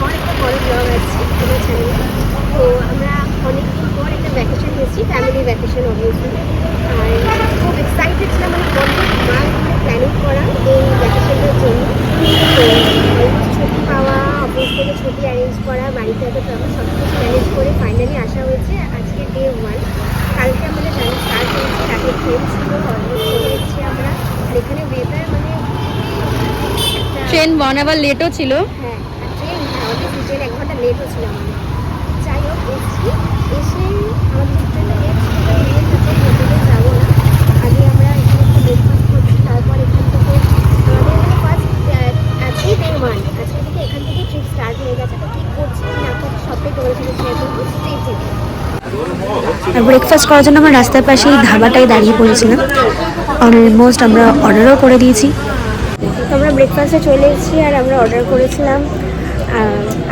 পর একটা বড় ব্লগ আসছে আমার চ্যানেলে। তো আমরা অনেকদিন পর একটা ভ্যাকেশন এসেছি, ফ্যামিলি ভ্যাকেশন অবভিয়াসলি। আর খুব এক্সাইটেড ছিলাম, মানে অনেক মাস ধরে প্ল্যানিং করা এই ভ্যাকেশনটার জন্য। তো ছুটি পাওয়া, অফিস থেকে ছুটি অ্যারেঞ্জ করা, বাড়িতে এত ট্রাভেল সব কিছু ম্যানেজ করে ফাইনালি আসা হয়েছে আজকে ডে 1। কালকে আমাদের জার্নি স্টার্ট হয়েছে, রাতে ট্রেন ছিল, অলমোস্ট চলে এসেছি আমরা। আর এখানে ওয়েদার মানে ট্রেন 1 আওয়ার লেটও ছিল। হ্যাঁ, ট্রেন অলরেডি ট্রেন 1 ঘন্টা লেটও ছিল আমাদের। যাই হোক এসেছি, এসে আমাদের ট্রেনটা লেট ছিল, হোটেলে যাবো না, আগে আমরা এখানে একটু ব্রেকফাস্ট করছি, তারপর এখান থেকে আমাদের ফার্স্ট আজকে ডে 1, আজকে থেকে এখান থেকে ট্রিপ স্টার্ট হয়ে গেছে। তো কী করছি না করছি সবটাই তোমাদের সাথে শেয়ার করবো, স্টে থেকে। ব্রেকফাস্ট করার জন্য আমরা রাস্তার পাশে এই ধাবাটায় দাঁড়িয়ে পড়েছিলাম। অলমোস্ট আমরা অর্ডারও করে দিয়েছি। তো আমরা ব্রেকফাস্টে চলে এসেছি, আর আমরা অর্ডার করেছিলাম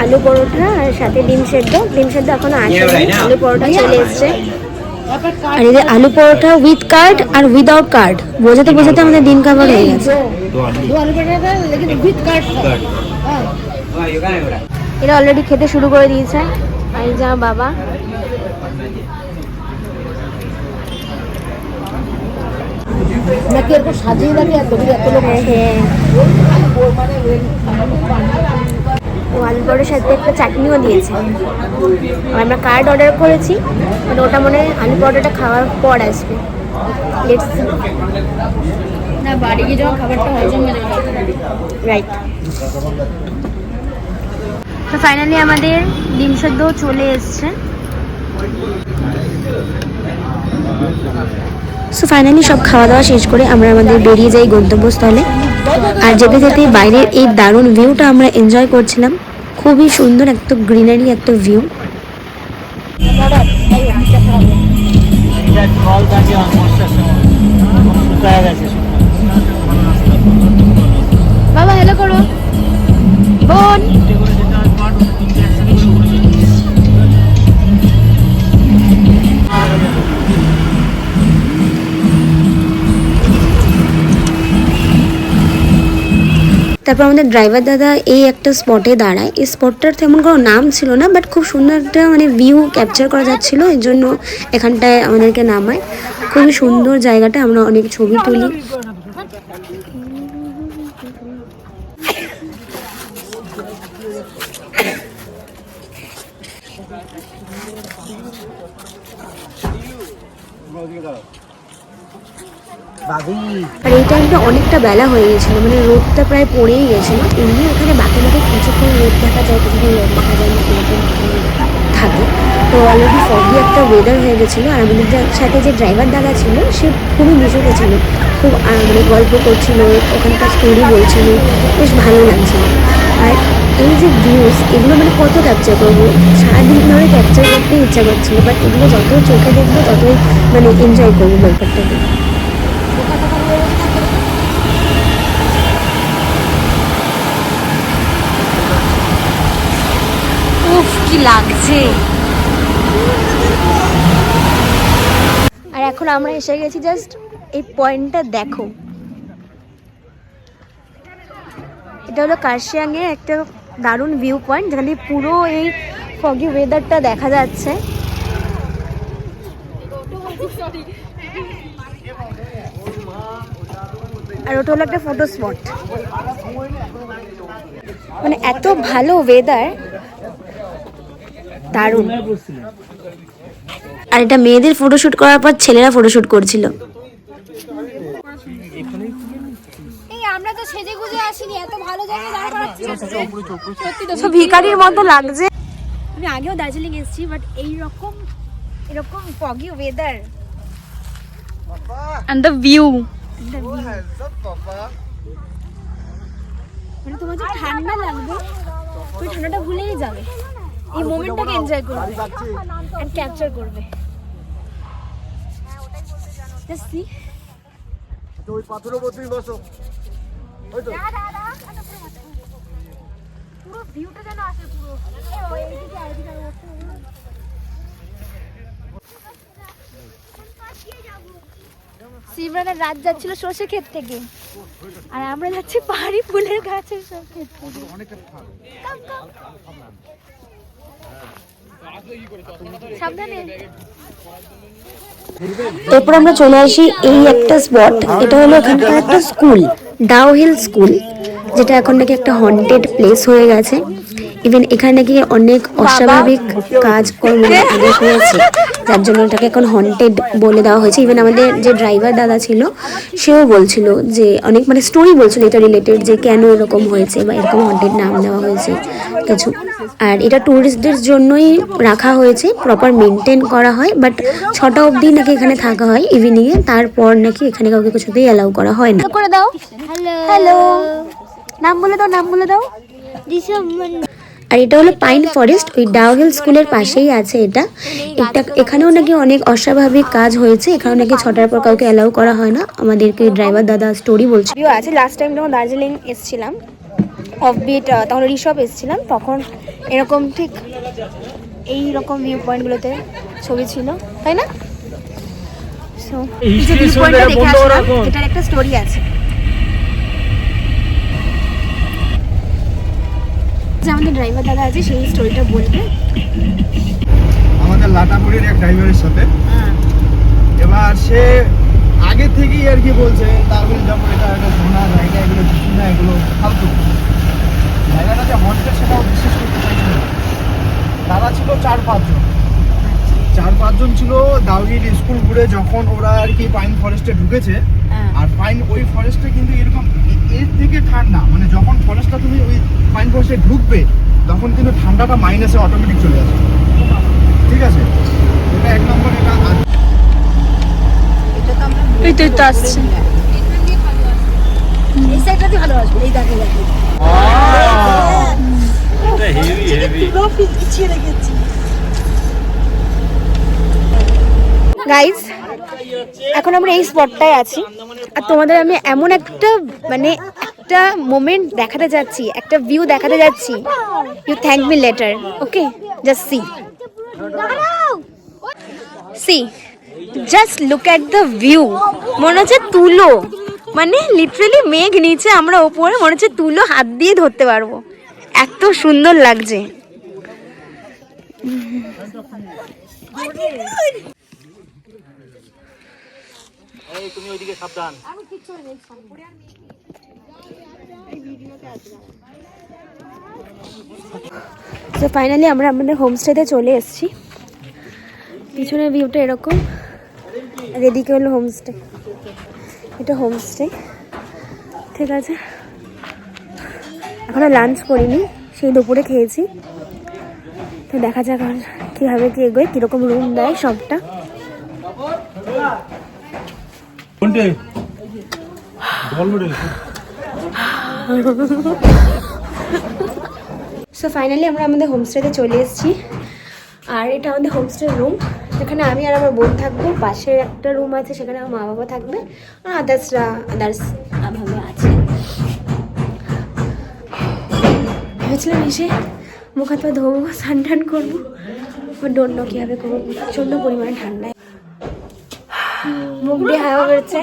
আলু পরোটা আর সাথে ডিম সেদ্ধ। ডিম সেদ্ধ এখনো আসেনি, আলু পরোটা চলে এসছে। আর এদের আলু পরোটা উইথ কার্ড আর উইদাউট কার্ড বোঝাতে বোঝাতে আমাদের দিন কাভার হয়ে গেছে। এরা অলরেডি খেতে শুরু করে দিয়েছে। আর যা বাবা, ও আলু পরোটার সাথে একটা চাটনিও দিয়েছে। আর আমরা কার্ড অর্ডার করেছি, মানে ওটা মনে হয় আলু পরোটাটা খাওয়ার পর আসবে। Let's see. না বাড়ি গিয়ে যখন খাবারটা হজম হয়ে যাবে। রাইট। তো ফাইনালি আমাদের ডিম সেদ্ধ চলে এসছে। সো ফাইনালি সব খাওয়া দাওয়া শেষ করে আমরা আমাদের বেরিয়ে যাই গন্তব্যস্থলে। আর যেতে যেতে বাইরের এই দারুণ ভিউটা আমরা এনজয় করছিলাম। খুবই সুন্দর একটা গ্রিনারি একটা ভিউ। বাবা হ্যালো করো বোন। তারপর আমাদের ড্রাইভার দাদা এই একটা স্পটে দাঁড়ায়। এই স্পটটার তেমন কোনো নাম ছিল না, বাট খুব সুন্দর একটা মানে ভিউ ক্যাপচার করা যাচ্ছিল, এর জন্য এখানটায় আমাদেরকে নামায়। খুবই সুন্দর জায়গাটা, আমরা অনেক ছবি তুলি। আর এই টাইমটা অনেকটা বেলা হয়ে গেছিলো, মানে রোদটা প্রায় পড়েই গেছিলো। এমনি ওখানে বাকি কিছুক্ষণ রোদ দেখা যায়, কিছুক্ষণ রোদ দেখা যায় না, এরকম থাকে। তো অলরেডি ফগি একটা ওয়েদার হয়ে গেছিলো। আর আমাদের সাথে যে ড্রাইভার দাদা ছিল সে খুবই মিশুকে ছিল, খুব মানে গল্প করছিল, ওখানকার স্টোরি বলছিল, বেশ ভালো লাগছিল। আর এই যে ভিউস এগুলো মানে কত ক্যাপচার করবো, সারাদিন ধরে ক্যাপচার করতে ইচ্ছা করছিল, বাট এগুলো যত চোখে দেখবো ততই মানে এনজয় করবো ব্যাপারটাকে। উফ কি লাগছে। আর এখন আমরা এসে গেছি, জাস্ট এই পয়েন্টটা দেখো। এটা হলো কার্শিয়াংয়ের একটা দারুণ ভিউ পয়েন্ট, যেখানে পুরো এই ফগি ওয়েদারটা দেখা যাচ্ছে। আর ওটা হলো একটা ফটো স্পট, মানে এত ভালো ওয়েদার, দারুণ। আর এটা মেয়েদের ফটোশুট করার পর ছেলেরা ফটোশুট করছিল। আমরা তো সেজে গুজে আসিনি, এত ভালো জায়গায় দাঁড় করাচ্ছি, সত্যি তো ভিখারির মতো লাগছে। আমি আগেও দার্জিলিং এসেছি, বাট এরকম foggy weather and the view মানে তোমার যে ঠান্ডা লাগবে, ওই ঠান্ডাটা ভুলেই যাবে, এই মোমেন্টটাকে এনজয় করবে এন্ড ক্যাপচার করবে। জাস্ট সি, ওই পাথরের উপর তুমি বসো, ওই তো পুরো ভিউটা যেন আসে, পুরো এইদিকে এইদিকে সিমরানের রাত যাচ্ছিল সর্ষে ক্ষেত থেকে, আর আমরা যাচ্ছি পাহাড়ি ফুলের গাছের সব ক্ষেত থেকে। সাবধানে। এরপর আমরা চলে আসি এই একটা স্পট, এটা হলো এখানকার একটা স্কুল, ডাউ হিল স্কুল, যেটা এখন নাকি একটা হন্টেড প্লেস হয়ে গেছে। ইভেন এখানে নাকি অনেক অস্বাভাবিক কাজকর্ম আগে হয়েছে, যার জন্য এটাকে এখন হন্টেড বলে দেওয়া হয়েছে। ইভেন আমাদের যে ড্রাইভার দাদা ছিল সেও বলছিল যে অনেক মানে স্টোরি বলছিল এটা রিলেটেড, যে কেন এরকম হয়েছে বা এরকম হন্টেড নাম দেওয়া হয়েছে কিছু। আর এটা ট্যুরিস্টদের জন্যই রাখা হয়েছে, প্রপার মেনটেন করা হয়, বাট 6টা অবধি নাকি এখানে থাকা হয় ইভিনিংয়ে, তারপর নাকি এখানে কাউকে কিছুতেই অ্যালাউ করা হয় না। করে দাও, হ্যালো, নাম বলে দাও, নাম বলে দাও। আর এটা হলো পাইন ফরেস্ট, ওই ডাউ হিল স্কুলের পাশেই আছে এটা। এখানেও নাকি অনেক অস্বাভাবিক কাজ হয়েছে, এখানেও নাকি 6টার পর কাউকে অ্যালাউ করা হয় না। আমাদেরকে ড্রাইভার দাদা স্টোরি বলছে আছে। লাস্ট টাইম যখন দার্জিলিং এসেছিলাম অফবিট, তখন রিসর্ট এসেছিলাম, তখন এরকম ঠিক এই রকম ভিউ পয়েন্টগুলোতে ছবি ছিল, তাই না? সো এই যে ভিউ পয়েন্টটা দেখে আসলাম, এটার একটা স্টোরি আছে। আমাদের ড্রাইভার দাদা আছে, সেই স্টোরিটা বলবে। আমাদের লাটাপুরির এক ড্রাইভারের সাথে, এবার সে আগে থেকেই আর কি বলছে তারপরে যেমন এটা একটা ঘোনা জায়গা, এগুলো কিছু না, এগুলো ফালতু জায়গাটা যে হন্টেড সেটাও বিশ্বাস করতে চাইছিল না। তারা ছিল 4-5 জন ছিল দাউহিল স্কুল ঘুরে, যখন ওরা আর কি পাইন ফরেস্টে ঢুকেছে। আর পাইন ওই ফরেস্টে কিন্তু এরকম এর থেকে ঠান্ডা, মানে যখন ফরেস্টটা তুমি ওই পাইন ফরেস্টে ঢুকবে তখন কিন্তু ঠান্ডাটা মাইনাসে অটোমেটিক চলে আসে, ঠিক আছে? এটা এক নম্বর। এই তো আসছে, এই সাইডটাতে ভালো আসবে, এই দেখে দেখে এটা হেভি হেভি পিছিয়ে রেখেছি। গাইস, এখন আমরা এই স্পটটায় আছি, আর তোমাদের আমি এমন একটা মানে একটা মোমেন্ট দেখাতে যাচ্ছি, একটা ভিউ দেখাতে যাচ্ছি। You thank me later, okay? Just see, just look at the view. মনে হচ্ছে তুলো, মানে লিটারেলি মেঘ নিচে, আমরা ওপরে, মনে হচ্ছে তুলো হাত দিয়ে ধরতে পারবো, এত সুন্দর লাগছে। তুমি ওইদিকে সাবধান। তো ফাইনালি আমরা আমাদের হোমস্টেতে চলে এসেছি। পিছনের ভিউটা এরকম, আর এদিকে হলো হোমস্টে, এটা হোমস্টে, ঠিক আছে? এখনো লাঞ্চ করিনি, সেই দুপুরে খেয়েছি। তো দেখা যাক আর কীভাবে কি এগোয়, কীরকম রুম দেয় সবটা। সো ফাইনালি আমরা আমাদের হোমস্টেতে চলে এসেছি, আর এটা আমাদের হোমস্টের রুম, যেখানে আমি আর আমার বোন থাকবো। পাশের একটা রুম আছে, সেখানে আমার মা বাবা থাকবে, আর আদার্স ভাবে আছে। ভেবেছিলাম এসে মুখ হাত পা ধোবো, স্নান টান করবো, ডোন্ট নো কীভাবে করবো, প্রচণ্ড পরিমাণে ঠান্ডায় মুখ দিয়ে হাওয়া বেরোচ্ছে।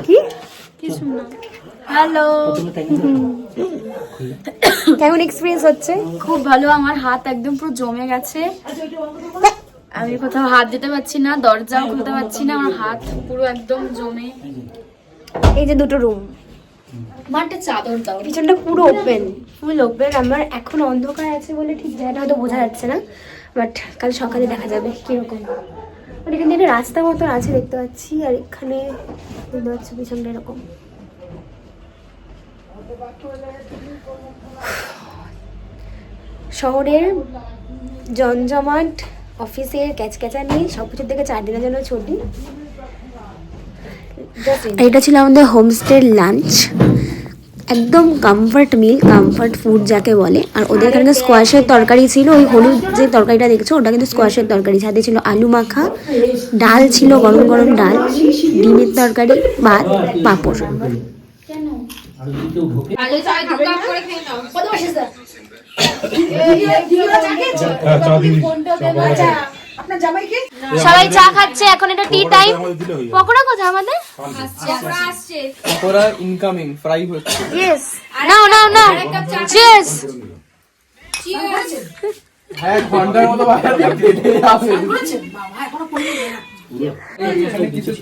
কি হ্যালো, কেমন এক্সপিরিয়েন্স হচ্ছে? খুব ভালো। আমার হাত একদম পুরো জমে গেছে, আমি কোথাও হাত দিতে পারছি না, দরজাও খুলতে পারছি না, আমার হাত পুরো একদম জমে। এই যে দুটো রুম, মাঠে চাদর দাও, পিছনটা পুরো ওপেন, ফুল ওপেন। আমার এখন অন্ধকার আছে বলে ঠিক জায়গাটা হয়তো বোঝা যাচ্ছে না, বাট কাল সকালে দেখা যাবে কিরকম। আর এখানে একটা রাস্তা মতন আছে দেখতে পাচ্ছি, আর এখানে দেখতে পাচ্ছি পিছনটা এরকম। শহরের জমজমাট, অফিসের ক্যাচক্যাচানি সব কিছুর থেকে 4 দিনের জন্য ছুটি। এটা ছিল আমাদের হোমস্টের লাঞ্চ, একদম কমফর্ট মিল, কমফর্ট ফুড যাকে বলে। আর ওদের এখানে স্কোয়াশের তরকারি ছিল, ওই হলুদ যে তরকারিটা দেখছো ওটা কিন্তু স্কোয়াশের তরকারি। সাথে ছিল আলু মাখা, ডাল ছিল গরম গরম ডাল, ডিমের তরকারি, ভাত, পাঁপড়। সবাই চা খাচ্ছে, এখন এটা টি টাইম। পকোড়া কোথায় আমাদের? পকোড়া ইনকামিং, ফ্রাই হচ্ছে। ইয়েস, নাও নাও নাও, চিয়ার্স। হ্যাঁ, ঘন্টার মতো বাইরে থাকতে হবে।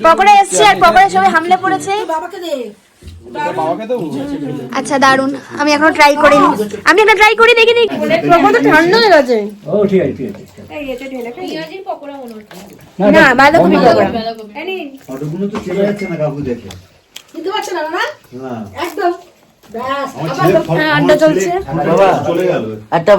পকোড়া এসছে আর পকোড়া সবাই হামলে পড়েছে। বাবাকে তো আচ্ছা দারুন, আমি এখনো ট্রাই করিনি। আমি একটা ট্রাই করি, দেখি দেখি। পকোড়া ঠান্ডা হয়ে গেছে। ও ঠিক আছে ঠিক আছে না, বাঁধাকপি পকোড়া। ফটোগুলো তো চলে যাচ্ছে না কাকু দেখে বুঝতে পারছেন না না না একদম ব্যাস আমার ছেলে হ্যাঁ, আড্ডা চলছে। চলে গেল একটা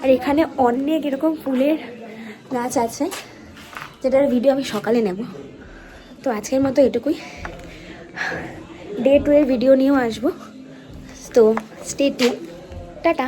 আর এখানে অনেক এরকম ফুলের গাছ আছে, যেটার ভিডিও আমি সকালে নেব। তো আজকের মতো এটুকুই, ডে 2 এর ভিডিও নিয়েও আসবো। তো স্টে টিউন, টাটা।